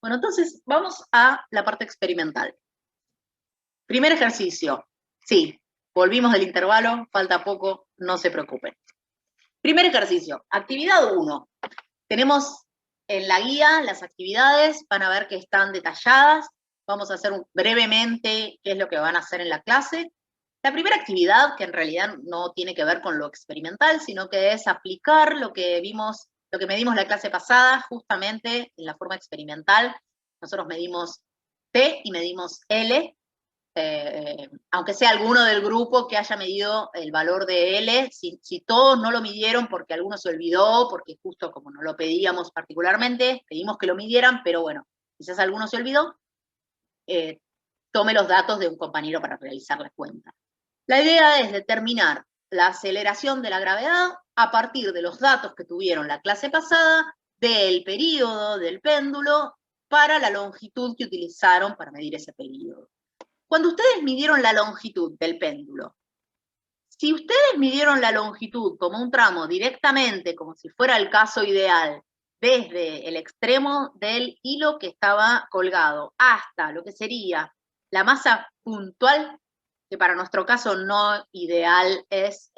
Bueno, entonces vamos a la parte experimental. Primer ejercicio. Sí, volvimos del intervalo, falta poco, no se preocupen. Primer ejercicio, actividad 1. Tenemos en la guía las actividades, van a ver que están detalladas. Vamos a hacer brevemente qué es lo que van a hacer en la clase. La primera actividad, que en realidad no tiene que ver con lo experimental, sino que es aplicar lo que vimos, lo que medimos la clase pasada, justamente en la forma experimental. Nosotros medimos T y medimos L, aunque sea alguno del grupo que haya medido el valor de L, si todos no lo midieron porque alguno se olvidó, porque justo como no lo pedíamos particularmente, pedimos que lo midieran, pero bueno, quizás alguno se olvidó, tome los datos de un compañero para realizar la cuenta. La idea es determinar la aceleración de la gravedad a partir de los datos que tuvieron la clase pasada, del período del péndulo, para la longitud que utilizaron para medir ese período. Cuando ustedes midieron la longitud del péndulo, si ustedes midieron la longitud como un tramo directamente, como si fuera el caso ideal, desde el extremo del hilo que estaba colgado hasta lo que sería la masa puntual, que para nuestro caso no ideal es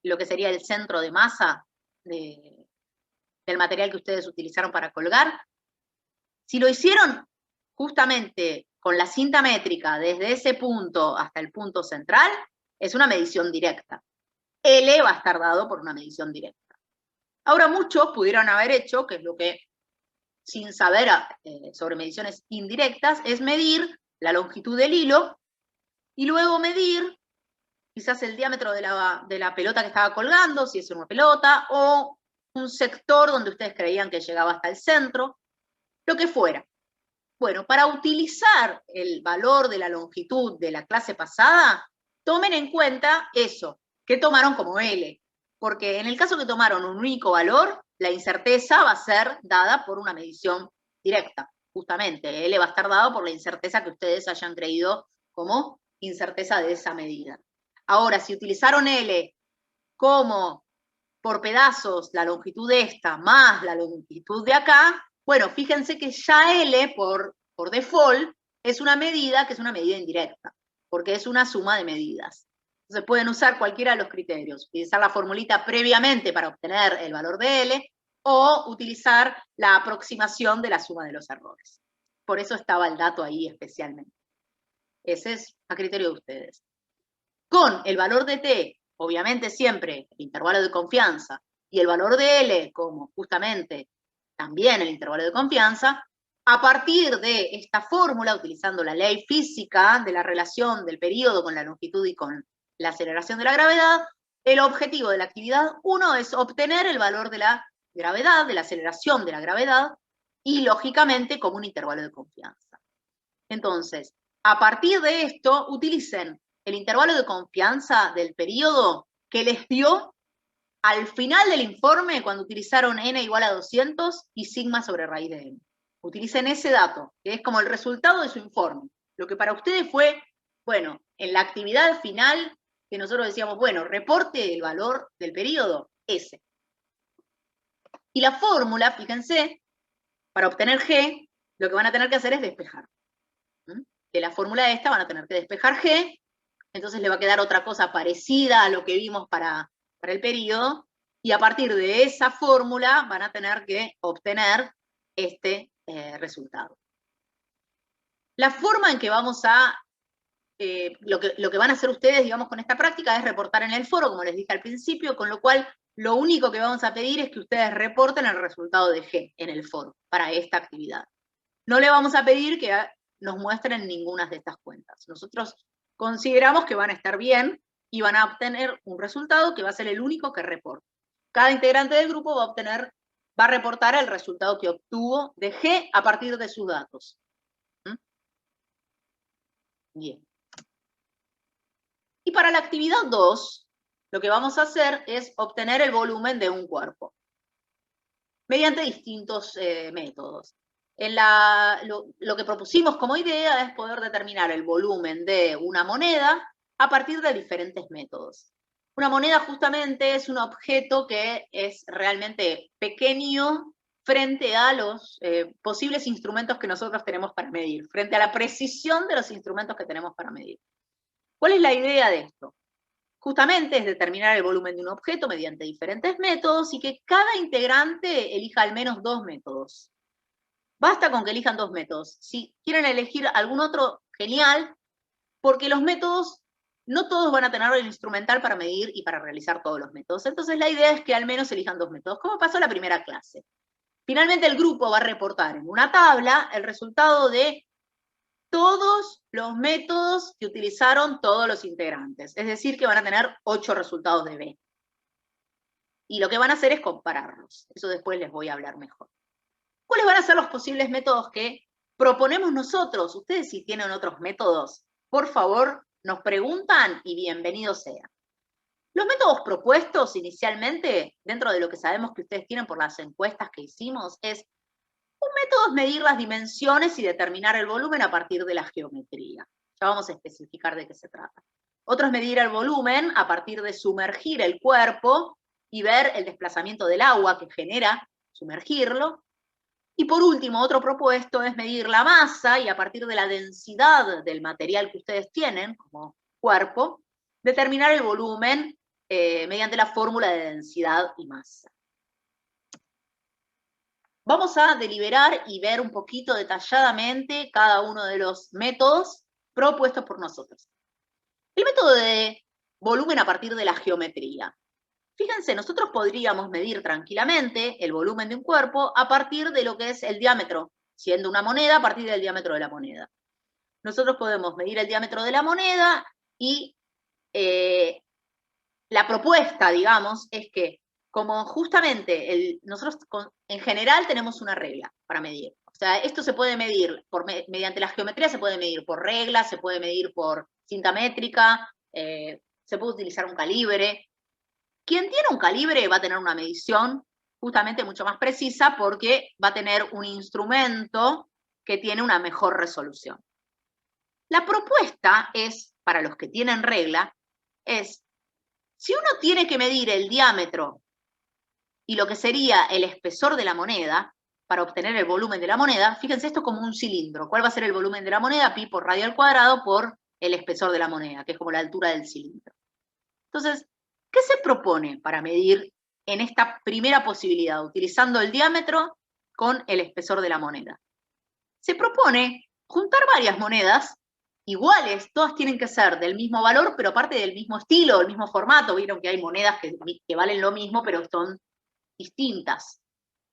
lo que sería el centro de masa del material que ustedes utilizaron para colgar, si lo hicieron justamente con la cinta métrica desde ese punto hasta el punto central, es una medición directa. L va a estar dado por una medición directa. Ahora muchos pudieron haber hecho, que es lo que, sin saber sobre mediciones indirectas, es medir la longitud del hilo y luego medir quizás el diámetro de la pelota que estaba colgando, si es una pelota, o un sector donde ustedes creían que llegaba hasta el centro, lo que fuera. Bueno, para utilizar el valor de la longitud de la clase pasada, tomen en cuenta eso, que tomaron como L, porque en el caso que tomaron un único valor, la incerteza va a ser dada por una medición directa, justamente. L va a estar dado por la incerteza que ustedes hayan creído como incerteza de esa medida. Ahora, si utilizaron L como por pedazos la longitud de esta más la longitud de acá, bueno, fíjense que ya L por default es una medida que es una medida indirecta, porque es una suma de medidas. Entonces pueden usar cualquiera de los criterios, utilizar la formulita previamente para obtener el valor de L, o utilizar la aproximación de la suma de los errores. Por eso estaba el dato ahí especialmente. Ese es a criterio de ustedes. Con el valor de T, obviamente siempre el intervalo de confianza, y el valor de L como justamente también el intervalo de confianza, a partir de esta fórmula, utilizando la ley física de la relación del período con la longitud y con la aceleración de la gravedad, el objetivo de la actividad 1 es obtener el valor de la gravedad, de la aceleración de la gravedad, y lógicamente como un intervalo de confianza. Entonces, a partir de esto, utilicen el intervalo de confianza del periodo que les dio al final del informe cuando utilizaron n igual a 200 y sigma sobre raíz de n. Utilicen ese dato, que es como el resultado de su informe. Lo que para ustedes fue, bueno, en la actividad final, que nosotros decíamos, bueno, reporte el valor del periodo, ese. Y la fórmula, fíjense, para obtener G, lo que van a tener que hacer es despejar. De la fórmula esta van a tener que despejar G, entonces le va a quedar otra cosa parecida a lo que vimos para el periodo, y a partir de esa fórmula van a tener que obtener este resultado. La forma en que vamos a, lo que van a hacer ustedes, digamos, con esta práctica es reportar en el foro, como les dije al principio, con lo cual lo único que vamos a pedir es que ustedes reporten el resultado de G en el foro para esta actividad. No le vamos a pedir que nos muestren ninguna de estas cuentas. Nosotros consideramos que van a estar bien y van a obtener un resultado que va a ser el único que reporte. Cada integrante del grupo va a reportar el resultado que obtuvo de G a partir de sus datos. Bien. Y para la actividad 2, lo que vamos a hacer es obtener el volumen de un cuerpo mediante distintos métodos. Lo que propusimos como idea es poder determinar el volumen de una moneda a partir de diferentes métodos. Una moneda justamente es un objeto que es realmente pequeño frente a los posibles instrumentos que nosotros tenemos para medir, frente a la precisión de los instrumentos que tenemos para medir. ¿Cuál es la idea de esto? Justamente es determinar el volumen de un objeto mediante diferentes métodos y que cada integrante elija al menos 2 métodos. Basta con que elijan 2 métodos. Si quieren elegir algún otro, genial, porque los métodos, no todos van a tener el instrumental para medir y para realizar todos los métodos. Entonces la idea es que al menos elijan 2 métodos, como pasó en la primera clase. Finalmente el grupo va a reportar en una tabla el resultado de todos los métodos que utilizaron todos los integrantes. Es decir, que van a tener 8 resultados de B. Y lo que van a hacer es compararlos. Eso después les voy a hablar mejor. ¿Cuáles van a ser los posibles métodos que proponemos nosotros? Ustedes, si tienen otros métodos, por favor, nos preguntan y bienvenido sea. Los métodos propuestos inicialmente, dentro de lo que sabemos que ustedes tienen por las encuestas que hicimos, es un método es medir las dimensiones y determinar el volumen a partir de la geometría. Ya vamos a especificar de qué se trata. Otro es medir el volumen a partir de sumergir el cuerpo y ver el desplazamiento del agua que genera sumergirlo. Y por último, otro propuesto es medir la masa y a partir de la densidad del material que ustedes tienen como cuerpo, determinar el volumen mediante la fórmula de densidad y masa. Vamos a deliberar y ver un poquito detalladamente cada uno de los métodos propuestos por nosotros. El método de volumen a partir de la geometría. Fíjense, nosotros podríamos medir tranquilamente el volumen de un cuerpo a partir de lo que es el diámetro, siendo una moneda a partir del diámetro de la moneda. Nosotros podemos medir el diámetro de la moneda y la propuesta, digamos, es que como justamente nosotros en general tenemos una regla para medir. O sea, esto se puede medir mediante la geometría, se puede medir por regla, se puede medir por cinta métrica, se puede utilizar un calibre. Quien tiene un calibre va a tener una medición justamente mucho más precisa porque va a tener un instrumento que tiene una mejor resolución. La propuesta es, para los que tienen regla, es, si uno tiene que medir el diámetro y lo que sería el espesor de la moneda, para obtener el volumen de la moneda, fíjense esto como un cilindro. ¿Cuál va a ser el volumen de la moneda? Pi por radio al cuadrado por el espesor de la moneda, que es como la altura del cilindro. Entonces, ¿qué se propone para medir en esta primera posibilidad, utilizando el diámetro con el espesor de la moneda? Se propone juntar varias monedas iguales, todas tienen que ser del mismo valor, pero aparte del mismo estilo, del mismo formato. Vieron que hay monedas que valen lo mismo, pero son distintas.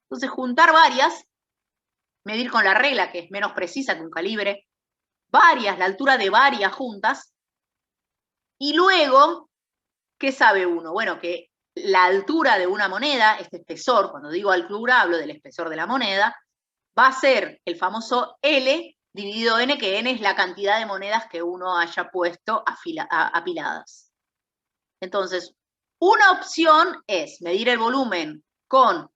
Entonces, juntar varias, medir con la regla, que es menos precisa que un calibre, varias, la altura de varias juntas, y luego, ¿qué sabe uno? Bueno, que la altura de una moneda, este espesor, cuando digo altura, hablo del espesor de la moneda, va a ser el famoso L dividido N, que N es la cantidad de monedas que uno haya puesto apiladas. Entonces, una opción es medir el volumen con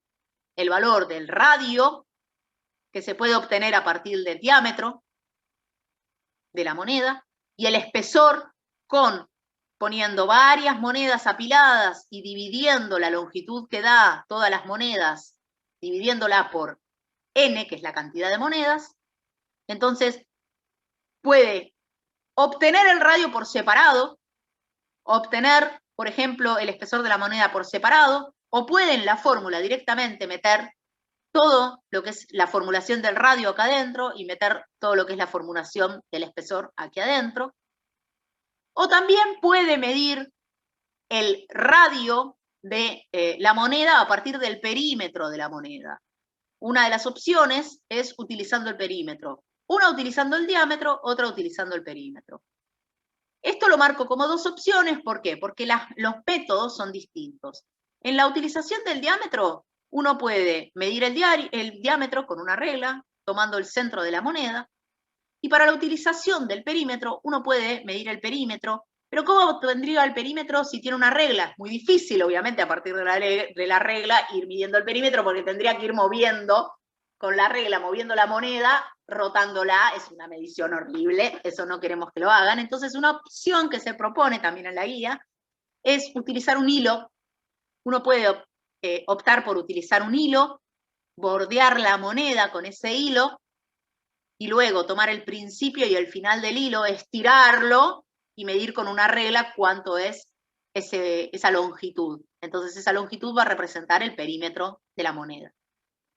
el valor del radio, que se puede obtener a partir del diámetro de la moneda, y el espesor poniendo varias monedas apiladas y dividiendo la longitud que da todas las monedas, dividiéndola por N, que es la cantidad de monedas. Entonces, puede obtener el radio por separado, obtener, por ejemplo, el espesor de la moneda por separado, o puede en la fórmula directamente meter todo lo que es la formulación del radio acá adentro y meter todo lo que es la formulación del espesor aquí adentro. O también puede medir el radio de la moneda a partir del perímetro de la moneda. Una de las opciones es utilizando el perímetro. Una utilizando el diámetro, otra utilizando el perímetro. Esto lo marco como dos opciones, ¿por qué? Porque los métodos son distintos. En la utilización del diámetro, uno puede medir el diámetro con una regla, tomando el centro de la moneda, y para la utilización del perímetro, uno puede medir el perímetro, pero ¿cómo tendría el perímetro si tiene una regla? Es muy difícil, obviamente, a partir de la regla, ir midiendo el perímetro, porque tendría que ir moviendo con la regla, moviendo la moneda, rotándola, es una medición horrible, eso no queremos que lo hagan. Entonces, una opción que se propone también en la guía es utilizar un hilo. Uno puede optar por utilizar un hilo bordear la moneda con ese hilo, y luego tomar el principio y el final del hilo, estirarlo y medir con una regla cuánto es esa longitud. Entonces esa longitud va a representar el perímetro de la moneda.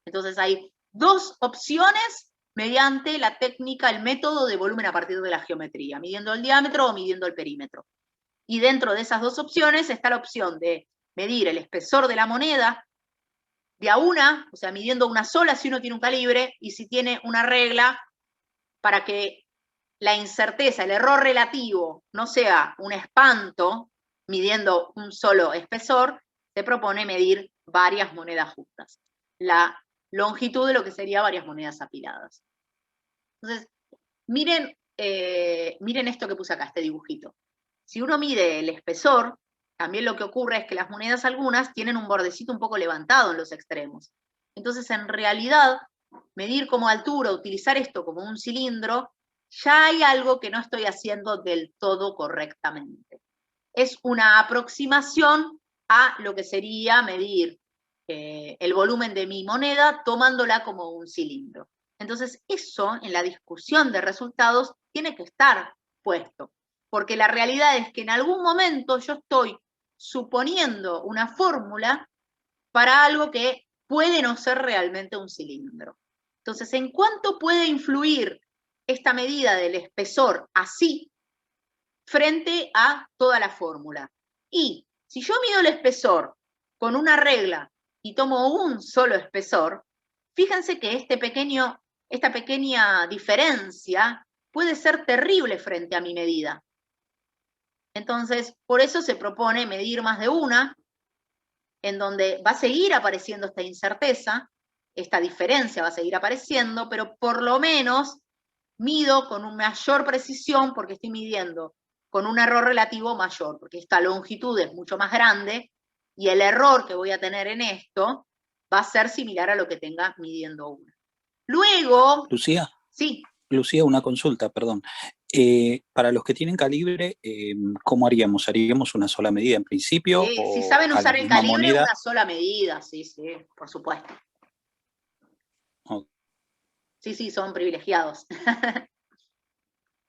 Entonces hay dos opciones mediante la técnica, el método de volumen a partir de la geometría, midiendo el diámetro o midiendo el perímetro. Y dentro de esas dos opciones está la opción de medir el espesor de la moneda de a una, o sea, midiendo una sola si uno tiene un calibre, y si tiene una regla para que la incerteza, el error relativo, no sea un espanto, midiendo un solo espesor, se propone medir varias monedas justas. La longitud de lo que sería varias monedas apiladas. Entonces, miren esto que puse acá, este dibujito. Si uno mide el espesor, también lo que ocurre es que las monedas algunas tienen un bordecito un poco levantado en los extremos. Entonces, en realidad, medir como altura, utilizar esto como un cilindro, ya hay algo que no estoy haciendo del todo correctamente. Es una aproximación a lo que sería medir el volumen de mi moneda tomándola como un cilindro. Entonces, eso en la discusión de resultados tiene que estar puesto, porque la realidad es que en algún momento yo estoy suponiendo una fórmula para algo que puede no ser realmente un cilindro. Entonces, ¿en cuánto puede influir esta medida del espesor así frente a toda la fórmula? Y si yo mido el espesor con una regla y tomo un solo espesor, fíjense que esta pequeña diferencia puede ser terrible frente a mi medida. Entonces, por eso se propone medir más de una, en donde va a seguir apareciendo esta incerteza, esta diferencia va a seguir apareciendo, pero por lo menos mido con una mayor precisión porque estoy midiendo con un error relativo mayor, porque esta longitud es mucho más grande y el error que voy a tener en esto va a ser similar a lo que tenga midiendo una. Luego... Lucía. Sí. Lucía, una consulta, perdón. Para los que tienen calibre, ¿cómo haríamos? ¿Haríamos una sola medida en principio? Sí, ¿O si saben a usar la el misma calibre, moneda? una sola medida, sí, por supuesto. Oh. Sí, son privilegiados.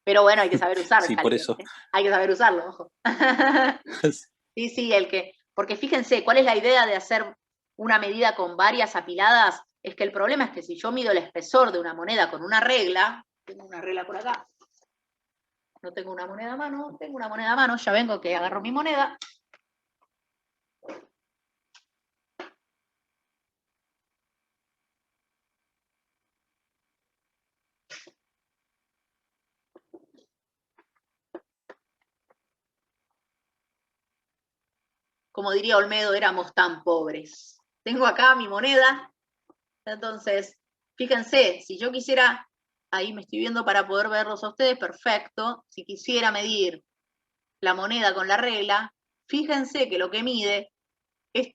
Pero bueno, hay que saber usar el Sí, por calibre. eso. Hay que saber usarlo, ojo. Sí, porque fíjense, ¿cuál es la idea de hacer una medida con varias apiladas? Es que el problema es que si yo mido el espesor de una moneda con una regla, tengo una regla por acá, no tengo una moneda a mano, tengo una moneda a mano, ya vengo que agarro mi moneda. Como diría Olmedo, éramos tan pobres. Tengo acá mi moneda, entonces, fíjense, si yo quisiera, ahí me estoy viendo para poder verlos a ustedes, perfecto, si quisiera medir la moneda con la regla, fíjense que lo que mide es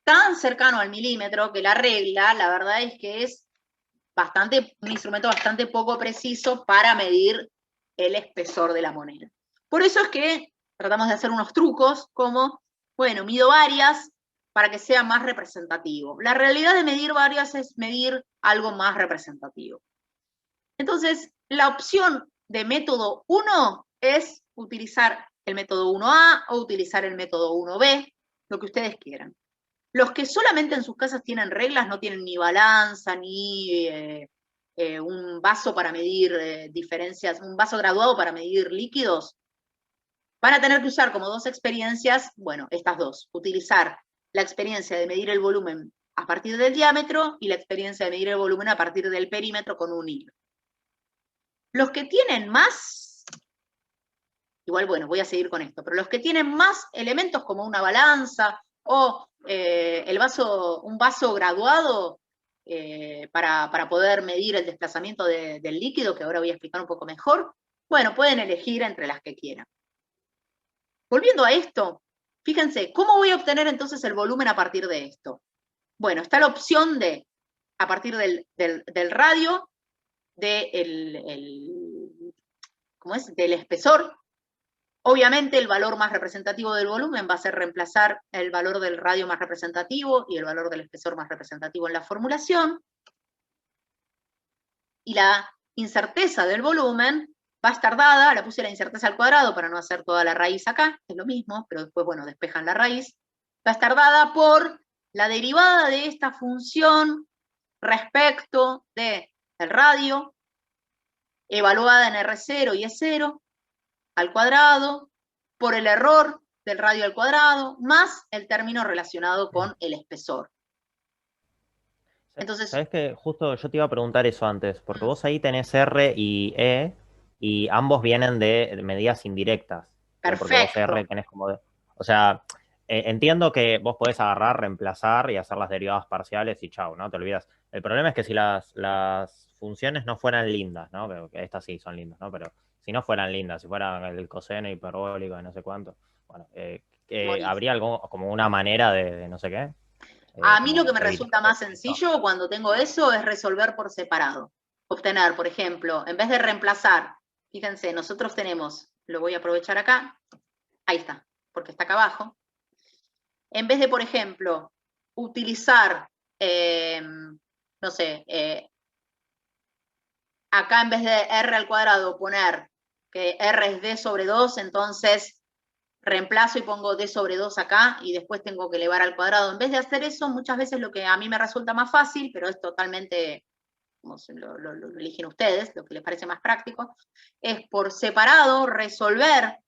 tan cercano al milímetro que la regla, la verdad es que es un instrumento bastante poco preciso para medir el espesor de la moneda. Por eso es que tratamos de hacer unos trucos como, bueno, mido varias para que sea más representativo. La realidad de medir varias es medir algo más representativo. Entonces, la opción de método 1 es utilizar el método 1A o utilizar el método 1B, lo que ustedes quieran. Los que solamente en sus casas tienen reglas, no tienen ni balanza, ni un vaso para medir diferencias, un vaso graduado para medir líquidos, van a tener que usar como dos experiencias, bueno, estas dos, utilizar la experiencia de medir el volumen a partir del diámetro y la experiencia de medir el volumen a partir del perímetro con un hilo. Los que tienen más, igual bueno, voy a seguir con esto, pero los que tienen más elementos como una balanza o un vaso graduado para poder medir el desplazamiento del líquido, que ahora voy a explicar un poco mejor, bueno, pueden elegir entre las que quieran. Volviendo a esto, fíjense, ¿cómo voy a obtener entonces el volumen a partir de esto? Bueno, está la opción de, a partir del radio, ¿cómo es? Del espesor, Obviamente el valor más representativo del volumen va a ser reemplazar el valor del radio más representativo y el valor del espesor más representativo en la formulación. Y la incerteza del volumen va a estar dada, la puse la incerteza al cuadrado para no hacer toda la raíz acá, es lo mismo, pero después, bueno, despejan la raíz, va a estar dada por la derivada de esta función respecto del radio, evaluada en R0 y E0, al cuadrado, por el error del radio al cuadrado, más el término relacionado con el espesor. Entonces, ¿sabes qué? Justo yo te iba a preguntar eso antes, porque vos ahí tenés R y E, y ambos vienen de medidas indirectas. Porque vos perfecto. R tenés como de... O sea, entiendo que vos podés agarrar, reemplazar y hacer las derivadas parciales y chau, ¿no? Te olvidas. El problema es que si las funciones no fueran lindas, ¿no? Que estas sí son lindas, ¿no? Pero si no fueran lindas, si fueran el coseno hiperbólico y no sé cuánto, bueno, ¿habría algo como una manera de no sé qué? A mí lo que me evitar resulta más eso. sencillo cuando tengo eso es resolver por separado. Obtener, por ejemplo, en vez de reemplazar, fíjense, nosotros tenemos, lo voy a aprovechar acá, ahí está, porque está acá abajo. En vez de, por ejemplo, utilizar, no sé, acá en vez de r al cuadrado poner que r es d sobre 2, entonces reemplazo y pongo d sobre 2 acá y después tengo que elevar al cuadrado. En vez de hacer eso, muchas veces lo que a mí me resulta más fácil, pero es totalmente, como lo eligen ustedes, lo que les parece más práctico, es por separado resolver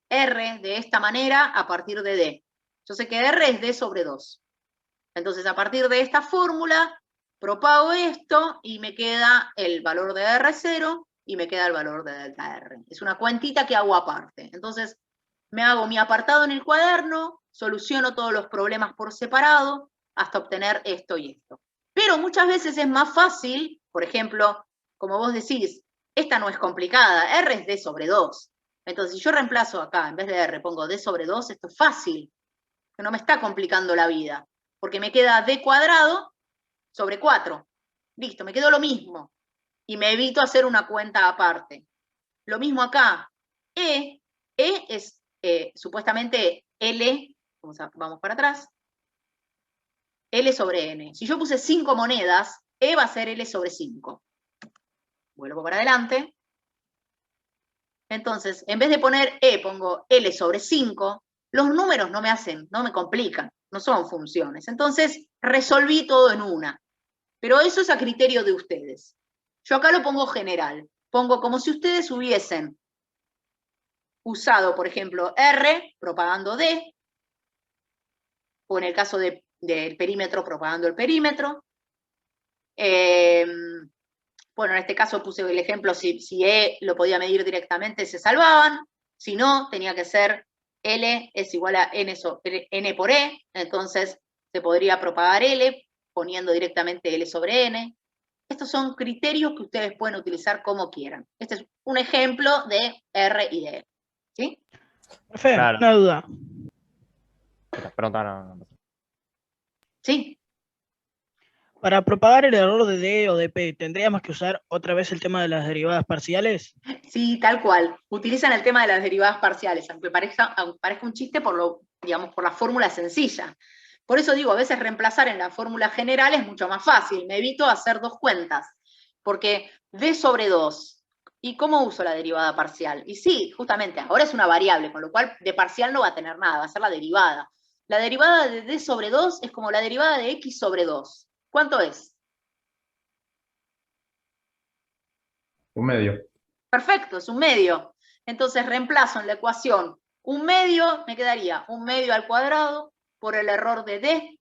r de esta manera a partir de d. Yo sé que r es d sobre 2. Entonces, a partir de esta fórmula, propago esto y me queda el valor de R0 y me queda el valor de delta R. Es una cuentita que hago aparte. Entonces, me hago mi apartado en el cuaderno, soluciono todos los problemas por separado hasta obtener esto y esto. Pero muchas veces es más fácil, por ejemplo, como vos decís, esta no es complicada, R es D sobre 2. Entonces, si yo reemplazo acá, en vez de R, pongo D sobre 2, esto es fácil, que no me está complicando la vida, porque me queda D cuadrado sobre 4. Listo, me quedó lo mismo. Y me evito hacer una cuenta aparte. Lo mismo acá. E es supuestamente L, vamos para atrás, L sobre N. Si yo puse 5 monedas, E va a ser L sobre 5. Vuelvo para adelante. Entonces, en vez de poner E, pongo L sobre 5. Los números no me complican, no son funciones. Entonces, resolví todo en una. Pero eso es a criterio de ustedes. Yo acá lo pongo general. Pongo como si ustedes hubiesen usado, por ejemplo, R propagando D, o en el caso del perímetro propagando el perímetro. Bueno, en este caso puse el ejemplo, si E lo podía medir directamente, se salvaban. Si no, tenía que ser L es igual a N por E, entonces se podría propagar L poniendo directamente L sobre N. Estos son criterios que ustedes pueden utilizar como quieran. Este es un ejemplo de R y D. ¿Sí? Profe, Claro. una duda. Pregunta, Sí. Para propagar el error de D o de P, ¿tendríamos que usar otra vez el tema de las derivadas parciales? Sí, tal cual. Utilizan el tema de las derivadas parciales, aunque parezca un chiste digamos, por la fórmula sencilla. Por eso digo, a veces reemplazar en la fórmula general es mucho más fácil. Me evito hacer dos cuentas, porque D sobre 2. ¿Y cómo uso la derivada parcial? Y sí, justamente, ahora es una variable, con lo cual de parcial no va a tener nada, va a ser la derivada. La derivada de D sobre 2 es como la derivada de X sobre 2. ¿Cuánto es? Un medio. Perfecto, es un medio. Entonces reemplazo en la ecuación un medio, me quedaría un medio al cuadrado por el error de D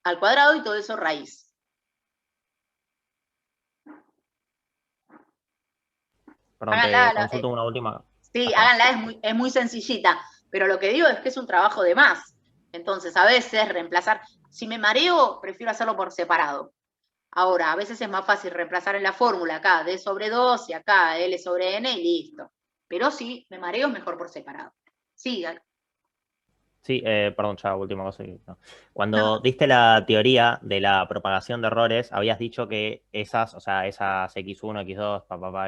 al cuadrado y todo eso raíz. Perdón, Háganla, te consulto una última. sí, háganla, es muy sencillita, pero lo que digo es que es un trabajo de más. Entonces, a veces reemplazar, si me mareo, prefiero hacerlo por separado. Ahora, a veces es más fácil reemplazar en la fórmula acá D sobre 2 y acá L sobre N y listo. Pero si me mareo es mejor por separado. Sí, Sí, perdón, ya última cosa. Cuando diste la teoría de la propagación de errores, habías dicho que esas, o sea, esas X1, X2,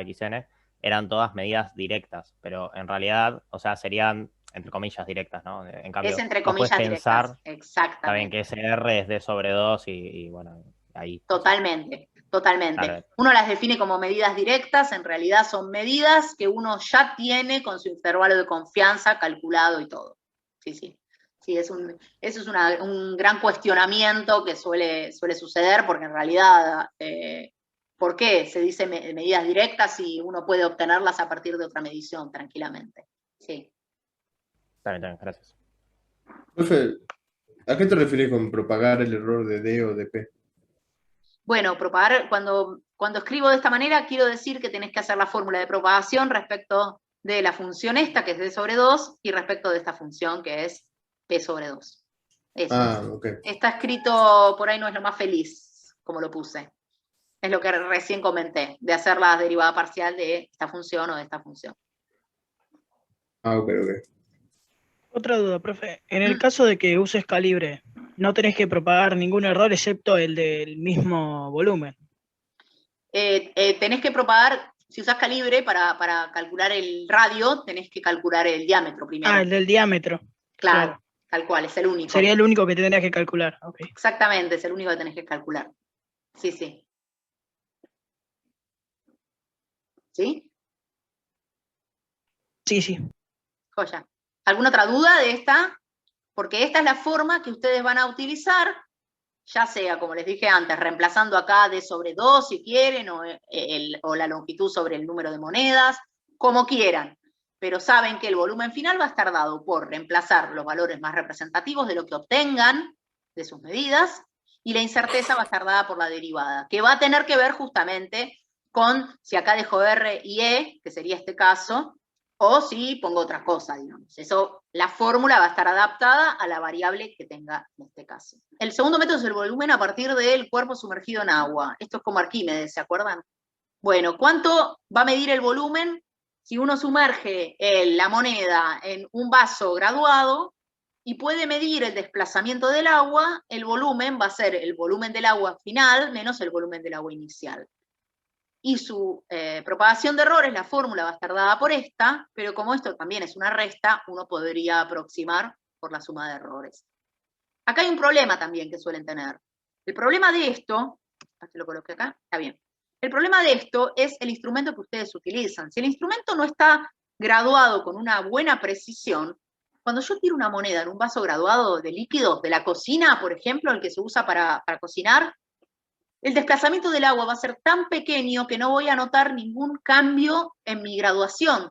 xn, eran todas medidas directas, pero en realidad, o sea, serían, entre comillas, directas, ¿no? En cambio, Es entre vos podés comillas pensar, directas, está bien, que exactamente. ese R es D sobre 2 y bueno, ahí. Totalmente, totalmente. Claro. Uno las define como medidas directas, en realidad son medidas que uno ya tiene con su intervalo de confianza calculado y todo. Sí, sí. Sí, eso es un gran cuestionamiento que suele suceder, porque en realidad, ¿por qué se dice medidas directas si uno puede obtenerlas a partir de otra medición tranquilamente? Sí. Está bien, gracias. Profe, ¿a qué te refieres con propagar el error de D o de P? Bueno, propagar, cuando escribo de esta manera, quiero decir que tenés que hacer la fórmula de propagación respecto de la función esta, que es D sobre 2, y respecto de esta función, que es P sobre 2. Eso es. Ok. Está escrito, por ahí no es lo más feliz, como lo puse. Es lo que recién comenté, de hacer la derivada parcial de esta función o de esta función. Ok. Otra duda, profe. En el caso de que uses calibre, no tenés que propagar ningún error excepto el del mismo volumen. Tenés que propagar, si usás calibre para calcular el radio, tenés que calcular el diámetro primero. El del diámetro. Claro, tal cual, es el único. Sería el único que tendrías que calcular. Okay. Exactamente, es el único que tenés que calcular. Sí, sí. ¿Sí? Sí. Joya. ¿Alguna otra duda de esta? Porque esta es la forma que ustedes van a utilizar, ya sea, como les dije antes, reemplazando acá D sobre 2 si quieren, o la longitud sobre el número de monedas, como quieran. Pero saben que el volumen final va a estar dado por reemplazar los valores más representativos de lo que obtengan de sus medidas, y la incerteza va a estar dada por la derivada, que va a tener que ver justamente con si acá dejo R y E, que sería este caso, o si pongo otra cosa, digamos. Eso, la fórmula va a estar adaptada a la variable que tenga en este caso. El segundo método es el volumen a partir del cuerpo sumergido en agua. Esto es como Arquímedes, ¿se acuerdan? Bueno, ¿cuánto va a medir el volumen? Si uno sumerge la moneda en un vaso graduado y puede medir el desplazamiento del agua, el volumen va a ser el volumen del agua final menos el volumen del agua inicial. Y su propagación de errores, la fórmula va a estar dada por esta, pero como esto también es una resta, uno podría aproximar por la suma de errores. Acá hay un problema también que suelen tener. El problema de esto, que lo coloqué acá, está bien. El problema de esto es el instrumento que ustedes utilizan. Si el instrumento no está graduado con una buena precisión, cuando yo tiro una moneda en un vaso graduado de líquidos, de la cocina, por ejemplo, el que se usa para cocinar, el desplazamiento del agua va a ser tan pequeño que no voy a notar ningún cambio en mi graduación,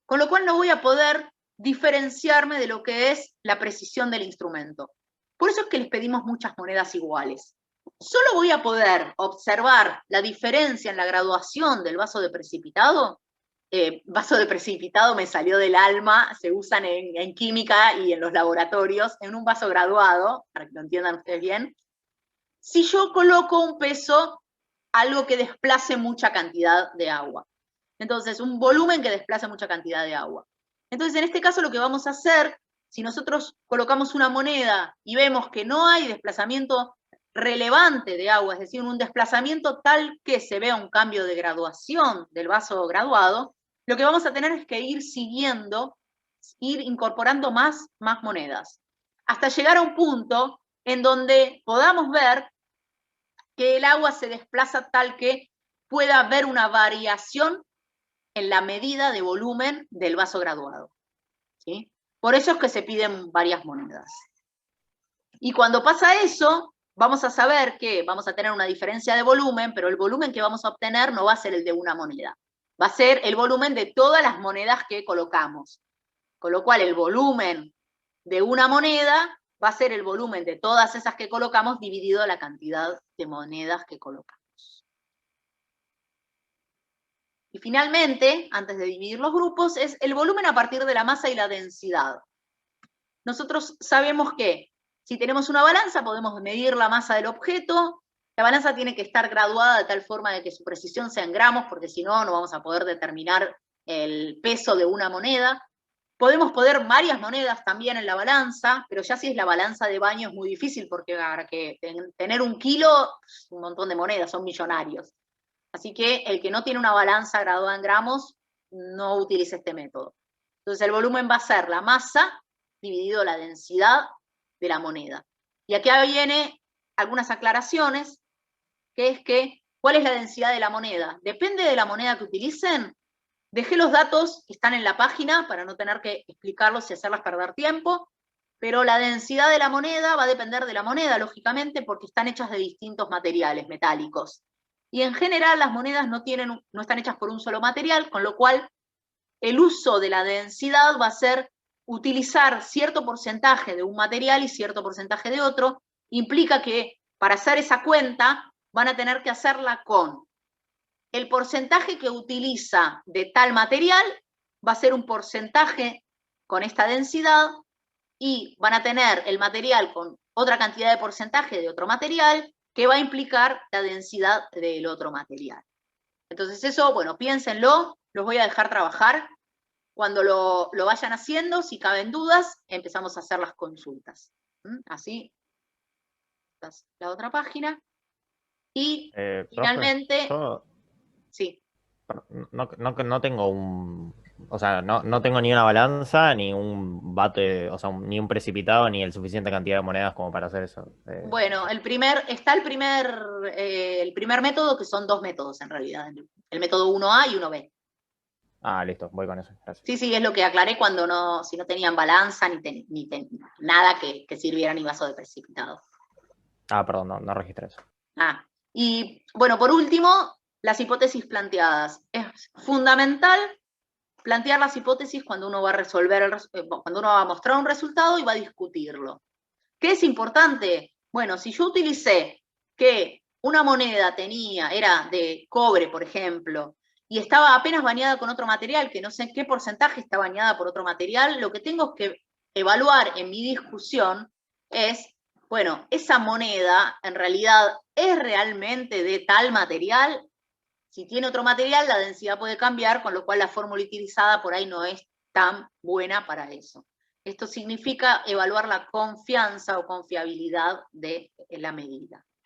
con lo cual no voy a poder diferenciarme de lo que es la precisión del instrumento. Por eso es que les pedimos muchas monedas iguales. Solo voy a poder observar la diferencia en la graduación del vaso de precipitado. Vaso de precipitado me salió del alma, se usan en química y en los laboratorios, en un vaso graduado, para que lo entiendan ustedes bien, si yo coloco un peso, algo que desplace mucha cantidad de agua. Entonces, un volumen que desplace mucha cantidad de agua. Entonces, en este caso lo que vamos a hacer, si nosotros colocamos una moneda y vemos que no hay desplazamiento relevante de agua, es decir, un desplazamiento tal que se vea un cambio de graduación del vaso graduado, lo que vamos a tener es que ir siguiendo, ir incorporando más monedas, hasta llegar a un punto en donde podamos ver que el agua se desplaza tal que pueda haber una variación en la medida de volumen del vaso graduado. ¿Sí? Por eso es que se piden varias monedas. Y cuando pasa eso, vamos a saber que vamos a tener una diferencia de volumen, pero el volumen que vamos a obtener no va a ser el de una moneda. Va a ser el volumen de todas las monedas que colocamos. Con lo cual, el volumen de una moneda va a ser el volumen de todas esas que colocamos dividido la cantidad de monedas que colocamos. Y finalmente, antes de dividir los grupos, es el volumen a partir de la masa y la densidad. Nosotros sabemos que si tenemos una balanza podemos medir la masa del objeto. La balanza tiene que estar graduada de tal forma de que su precisión sea en gramos, porque si no, no vamos a poder determinar el peso de una moneda. Podemos poner varias monedas también en la balanza, pero ya si es la balanza de baño es muy difícil, porque para que tener 1 kilo, un montón de monedas, son millonarios. Así que el que no tiene una balanza graduada en gramos, no utilice este método. Entonces el volumen va a ser la masa dividido la densidad de la moneda. Y aquí viene algunas aclaraciones, que es que, ¿cuál es la densidad de la moneda? Depende de la moneda que utilicen. Dejé los datos que están en la página para no tener que explicarlos y hacerlas perder tiempo, pero la densidad de la moneda va a depender de la moneda, lógicamente, porque están hechas de distintos materiales metálicos. Y en general las monedas no están hechas por un solo material, con lo cual el uso de la densidad va a ser utilizar cierto porcentaje de un material y cierto porcentaje de otro. Implica que para hacer esa cuenta van a tener que hacerla con el porcentaje que utiliza de tal material, va a ser un porcentaje con esta densidad, y van a tener el material con otra cantidad de porcentaje de otro material, que va a implicar la densidad del otro material. Entonces eso, bueno, piénsenlo, los voy a dejar trabajar. Cuando lo vayan haciendo, si caben dudas, empezamos a hacer las consultas. Así, esta es la otra página. Y finalmente, profe, sí. No tengo o sea, no tengo ni una balanza, ni un bate, o sea, ni un precipitado, ni el suficiente cantidad de monedas como para hacer eso. Bueno, está el primer método, que son dos métodos en realidad. El método 1A y 1B. Ah, listo, voy con eso. Gracias. Sí, es lo que aclaré cuando si no tenían balanza, ni nada que sirviera ni vaso de precipitado. Ah, perdón, no registré eso. Y bueno, por último, las hipótesis planteadas. Es fundamental plantear las hipótesis cuando uno va a cuando uno va a mostrar un resultado y va a discutirlo. ¿Qué es importante? Bueno, si yo utilicé que una moneda era de cobre, por ejemplo, y estaba apenas bañada con otro material, que no sé qué porcentaje está bañada por otro material, lo que tengo que evaluar en mi discusión es, bueno, esa moneda en realidad es realmente de tal material. Si tiene otro material, la densidad puede cambiar, con lo cual la fórmula utilizada por ahí no es tan buena para eso. Esto significa evaluar la confianza o confiabilidad de la medida.